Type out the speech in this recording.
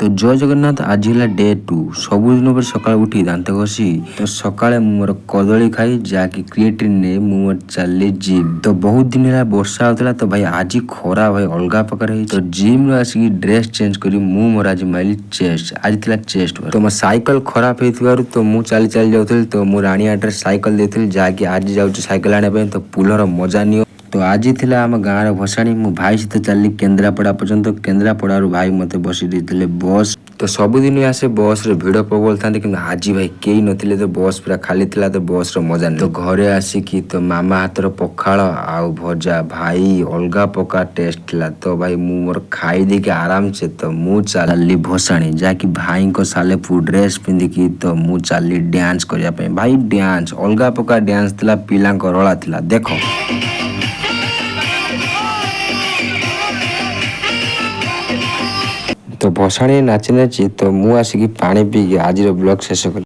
तो जय जगन्नाथ आज है डे 2 सबुदिन पर सकाळ उठी दांत घसी तो सकाळे मोर कदली खाई जाकि क्रिएटिन ने मोर चली जिम तो बहुत दिन है वर्षा होता तो भाई आज खरा भाई अलगा प्रकार है तो जिम आसिक ड्रेस चेंज करी मु मोर आज माइली चेस्ट आज थिला चेस्ट तो मो साइकिल खराब हेतिबारु तो मु चली चली जाउथल तो मु रानी आटर साइकिल देथिल जाकि आज जाउछ साइकिल आने पे तो पुलर मजा नियो तो आज थिला आम गाँव भसाणी मु भाई सहित चलली केन्द्रापड़ा पर्यंत केन्द्रापड़ा भाई मत बसी देते बस तो सबुदिन आसे बस रे भिड़ प्रबल था कि आज भाई कई नथिले तो बस पूरा खाली थिला तो बस रो मजा नहीं तो घरे आसिकी तो मामा हाथर पखाड़ आउ भजा भाई अलगा प्रकार टेस्ट थिला तो भाई मु मोर खाई देके आराम से तो मु चलली भसाणी जाकि भाई को साले फुल ड्रेस पिंधिकी तो मु चलली डांस करिया पे भाई डांस अलगा प्रकार डांस थिला पिला रला थिला देखो तो भसाणी नाची नाची तो मु आसिकी पानी पीकी आज ब्लॉग शेष कली।